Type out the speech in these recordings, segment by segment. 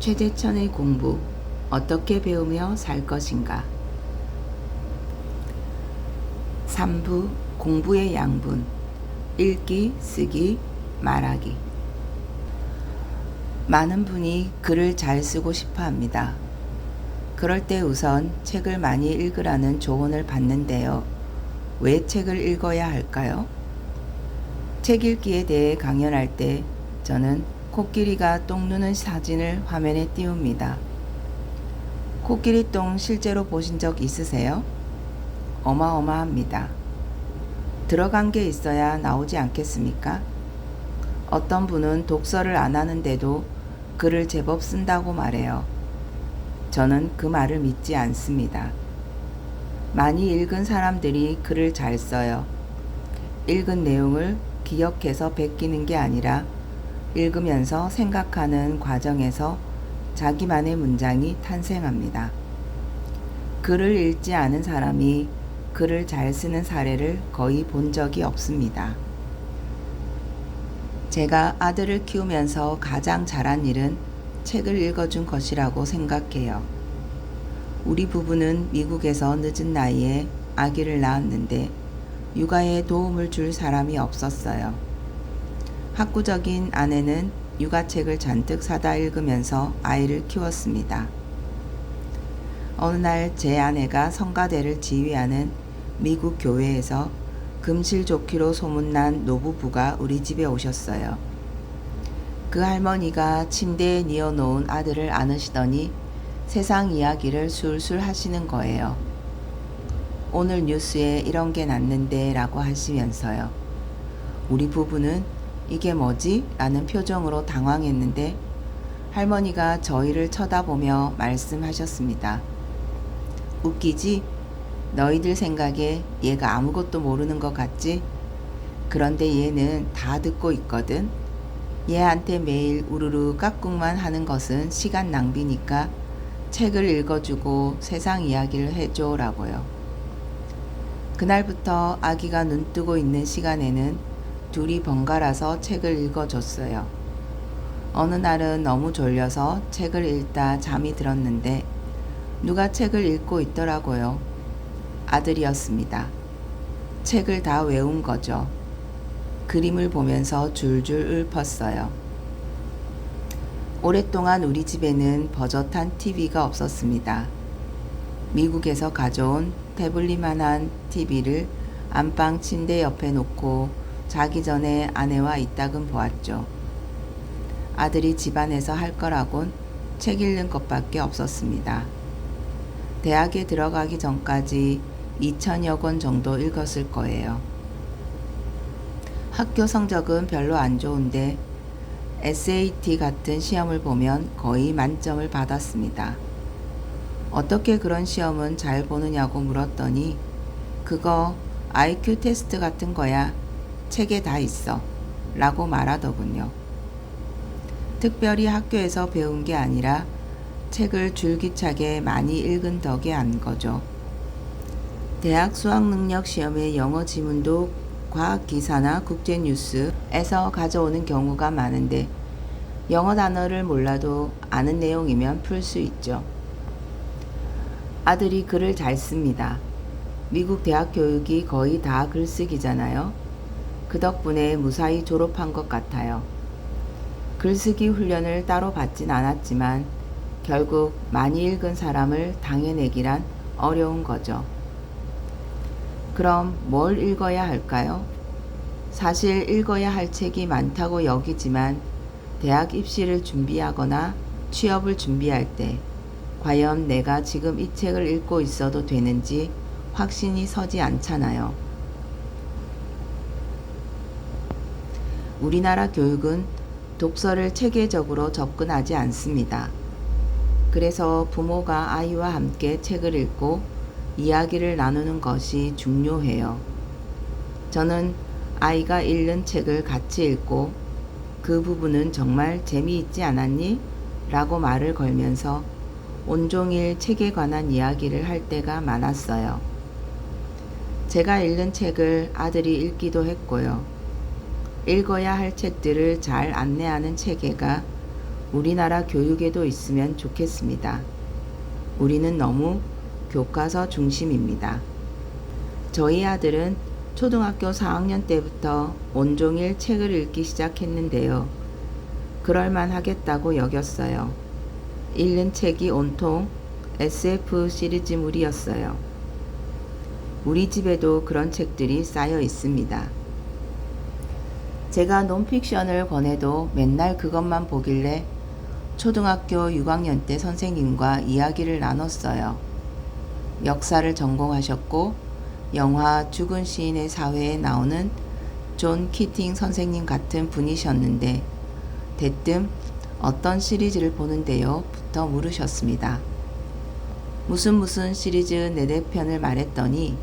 최재천의 공부, 어떻게 배우며 살 것인가. 3부 공부의 양분, 읽기, 쓰기, 말하기. 많은 분이 글을 잘 쓰고 싶어 합니다. 그럴 때 우선 책을 많이 읽으라는 조언을 받는데요. 왜 책을 읽어야 할까요? 책 읽기에 대해 강연할 때 저는 코끼리가 똥 누는 사진을 화면에 띄웁니다. 코끼리 똥 실제로 보신 적 있으세요? 어마어마합니다. 들어간 게 있어야 나오지 않겠습니까? 어떤 분은 독서를 안 하는데도 글을 제법 쓴다고 말해요. 저는 그 말을 믿지 않습니다. 많이 읽은 사람들이 글을 잘 써요. 읽은 내용을 기억해서 베끼는 게 아니라 읽으면서 생각하는 과정에서 자기만의 문장이 탄생합니다. 글을 읽지 않은 사람이 글을 잘 쓰는 사례를 거의 본 적이 없습니다. 제가 아들을 키우면서 가장 잘한 일은 책을 읽어준 것이라고 생각해요. 우리 부부는 미국에서 늦은 나이에 아기를 낳았는데 육아에 도움을 줄 사람이 없었어요. 학구적인 아내는 육아책을 잔뜩 사다 읽으면서 아이를 키웠습니다. 어느 날 제 아내가 성가대를 지휘하는 미국 교회에서 금실좋기로 소문난 노부부가 우리 집에 오셨어요. 그 할머니가 침대에 뉘어놓은 아들을 안으시더니 세상 이야기를 술술 하시는 거예요. 오늘 뉴스에 이런 게 났는데 라고 하시면서요. 우리 부부는 이게 뭐지? 라는 표정으로 당황했는데 할머니가 저희를 쳐다보며 말씀하셨습니다. 웃기지? 너희들 생각에 얘가 아무것도 모르는 것 같지? 그런데 얘는 다 듣고 있거든. 얘한테 매일 우르르 깍꿍만 하는 것은 시간 낭비니까 책을 읽어주고 세상 이야기를 해줘 라고요. 그날부터 아기가 눈 뜨고 있는 시간에는 둘이 번갈아서 책을 읽어줬어요. 어느 날은 너무 졸려서 책을 읽다 잠이 들었는데 누가 책을 읽고 있더라고요. 아들이었습니다. 책을 다 외운 거죠. 그림을 보면서 줄줄 읊었어요. 오랫동안 우리 집에는 버젓한 TV가 없었습니다. 미국에서 가져온 태블릿만한 TV를 안방 침대 옆에 놓고 자기 전에 아내와 이따금 보았죠. 아들이 집안에서 할 거라곤 책 읽는 것밖에 없었습니다. 대학에 들어가기 전까지 2,000여 권 정도 읽었을 거예요. 학교 성적은 별로 안 좋은데 SAT 같은 시험을 보면 거의 만점을 받았습니다. 어떻게 그런 시험은 잘 보느냐고 물었더니 그거 IQ 테스트 같은 거야. 책에 다 있어. 라고 말하더군요. 특별히 학교에서 배운 게 아니라 책을 줄기차게 많이 읽은 덕에 안 거죠. 대학 수학능력 시험의 영어 지문도 과학기사나 국제뉴스에서 가져오는 경우가 많은데 영어 단어를 몰라도 아는 내용이면 풀 수 있죠. 아들이 글을 잘 씁니다. 미국 대학 교육이 거의 다 글쓰기잖아요. 그 덕분에 무사히 졸업한 것 같아요. 글쓰기 훈련을 따로 받진 않았지만 결국 많이 읽은 사람을 당해내기란 어려운 거죠. 그럼 뭘 읽어야 할까요? 사실 읽어야 할 책이 많다고 여기지만 대학 입시를 준비하거나 취업을 준비할 때 과연 내가 지금 이 책을 읽고 있어도 되는지 확신이 서지 않잖아요. 우리나라 교육은 독서를 체계적으로 접근하지 않습니다. 그래서 부모가 아이와 함께 책을 읽고 이야기를 나누는 것이 중요해요. 저는 아이가 읽는 책을 같이 읽고 그 부분은 정말 재미있지 않았니? 라고 말을 걸면서 온종일 책에 관한 이야기를 할 때가 많았어요. 제가 읽는 책을 아들이 읽기도 했고요. 읽어야 할 책들을 잘 안내하는 체계가 우리나라 교육에도 있으면 좋겠습니다. 우리는 너무 교과서 중심입니다. 저희 아들은 초등학교 4학년 때부터 온종일 책을 읽기 시작했는데요. 그럴만 하겠다고 여겼어요. 읽는 책이 온통 SF 시리즈물이었어요. 우리 집에도 그런 책들이 쌓여 있습니다. 제가 논픽션을 권해도 맨날 그것만 보길래 초등학교 6학년 때 선생님과 이야기를 나눴어요. 역사를 전공하셨고 영화 죽은 시인의 사회에 나오는 존 키팅 선생님 같은 분이셨는데 대뜸 어떤 시리즈를 보는데요? 부터 물으셨습니다. 무슨 시리즈 네네 편을 말했더니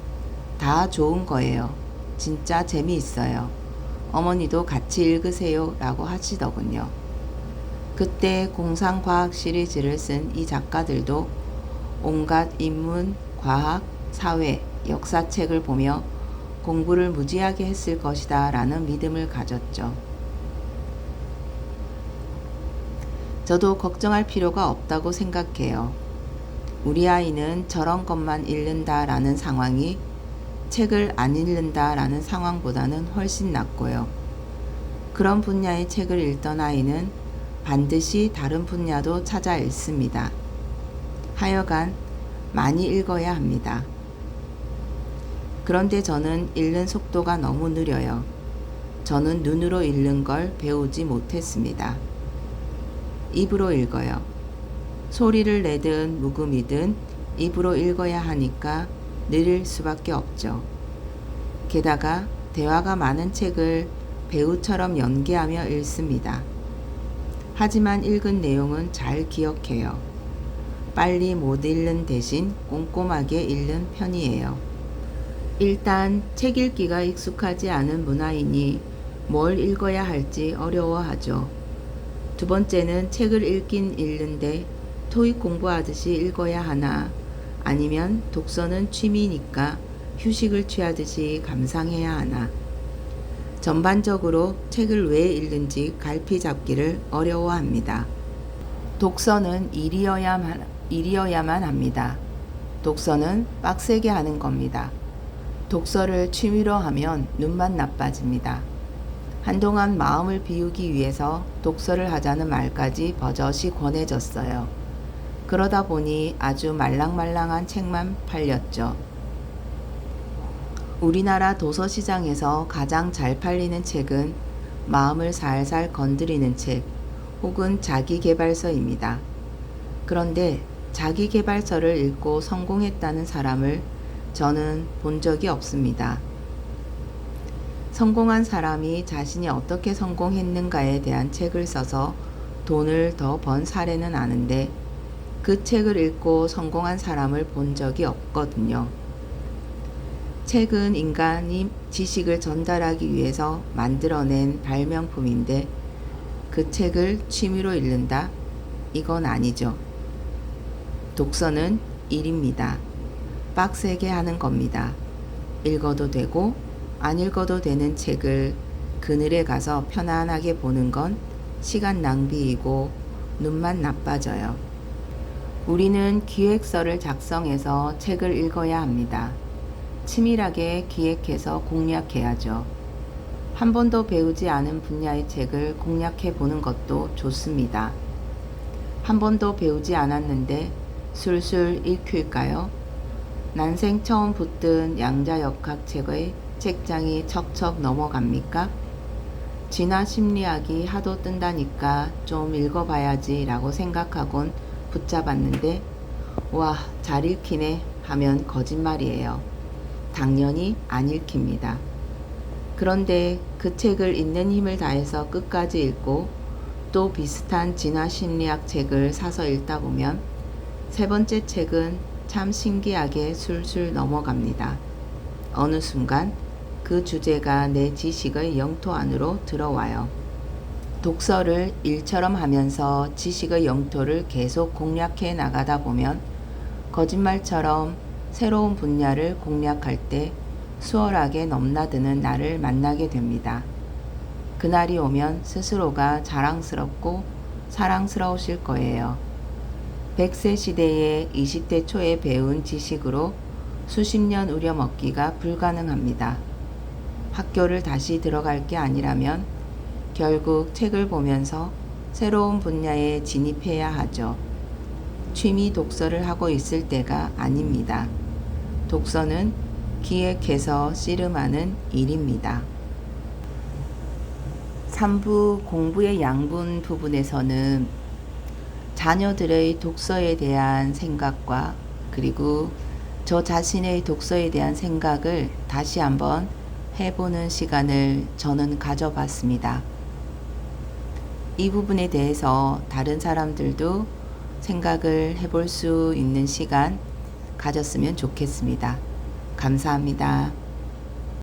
다 좋은 거예요. 진짜 재미있어요. 어머니도 같이 읽으세요 라고 하시더군요. 그때 공상과학 시리즈를 쓴 이 작가들도 온갖 인문, 과학, 사회, 역사책을 보며 공부를 무지하게 했을 것이다 라는 믿음을 가졌죠. 저도 걱정할 필요가 없다고 생각해요. 우리 아이는 저런 것만 읽는다 라는 상황이 책을 안 읽는다 라는 상황보다는 훨씬 낫고요. 그런 분야의 책을 읽던 아이는 반드시 다른 분야도 찾아 읽습니다. 하여간 많이 읽어야 합니다. 그런데 저는 읽는 속도가 너무 느려요. 저는 눈으로 읽는 걸 배우지 못했습니다. 입으로 읽어요. 소리를 내든 묵음이든 입으로 읽어야 하니까 느릴 수밖에 없죠. 게다가 대화가 많은 책을 배우처럼 연기하며 읽습니다. 하지만 읽은 내용은 잘 기억해요. 빨리 못 읽는 대신 꼼꼼하게 읽는 편이에요. 일단 책 읽기가 익숙하지 않은 문화인이 뭘 읽어야 할지 어려워하죠. 두 번째는 책을 읽긴 읽는데 토익 공부하듯이 읽어야 하나 아니면 독서는 취미니까 휴식을 취하듯이 감상해야 하나. 전반적으로 책을 왜 읽는지 갈피 잡기를 어려워합니다. 독서는 일이어야만 합니다. 독서는 빡세게 하는 겁니다. 독서를 취미로 하면 눈만 나빠집니다. 한동안 마음을 비우기 위해서 독서를 하자는 말까지 버젓이 권해졌어요. 그러다 보니 아주 말랑말랑한 책만 팔렸죠. 우리나라 도서시장에서 가장 잘 팔리는 책은 마음을 살살 건드리는 책 혹은 자기계발서입니다. 그런데 자기계발서를 읽고 성공했다는 사람을 저는 본 적이 없습니다. 성공한 사람이 자신이 어떻게 성공했는가에 대한 책을 써서 돈을 더 번 사례는 아는데 그 책을 읽고 성공한 사람을 본 적이 없거든요. 책은 인간이 지식을 전달하기 위해서 만들어낸 발명품인데 그 책을 취미로 읽는다? 이건 아니죠. 독서는 일입니다. 빡세게 하는 겁니다. 읽어도 되고 안 읽어도 되는 책을 그늘에 가서 편안하게 보는 건 시간 낭비이고 눈만 나빠져요. 우리는 기획서를 작성해서 책을 읽어야 합니다. 치밀하게 기획해서 공략해야죠. 한 번도 배우지 않은 분야의 책을 공략해 보는 것도 좋습니다. 한 번도 배우지 않았는데 술술 읽힐까요? 난생 처음 붙든 양자역학 책의 책장이 척척 넘어갑니까? 진화 심리학이 하도 뜬다니까 좀 읽어봐야지 라고 생각하곤 붙잡았는데 와, 잘 읽히네 하면 거짓말이에요. 당연히 안 읽힙니다. 그런데 그 책을 읽는 힘을 다해서 끝까지 읽고 또 비슷한 진화 심리학 책을 사서 읽다 보면 세 번째 책은 참 신기하게 술술 넘어갑니다. 어느 순간 그 주제가 내 지식의 영토 안으로 들어와요. 독서를 일처럼 하면서 지식의 영토를 계속 공략해 나가다 보면 거짓말처럼 새로운 분야를 공략할 때 수월하게 넘나드는 나를 만나게 됩니다. 그날이 오면 스스로가 자랑스럽고 사랑스러우실 거예요. 100세 시대에 20대 초에 배운 지식으로 수십 년 우려먹기가 불가능합니다. 학교를 다시 들어갈 게 아니라면 결국 책을 보면서 새로운 분야에 진입해야 하죠. 취미 독서를 하고 있을 때가 아닙니다. 독서는 기획해서 씨름하는 일입니다. 3부 공부의 양분 부분에서는 자녀들의 독서에 대한 생각과 그리고 저 자신의 독서에 대한 생각을 다시 한번 해보는 시간을 저는 가져봤습니다. 이 부분에 대해서 다른 사람들도 생각을 해볼 수 있는 시간 가졌으면 좋겠습니다. 감사합니다.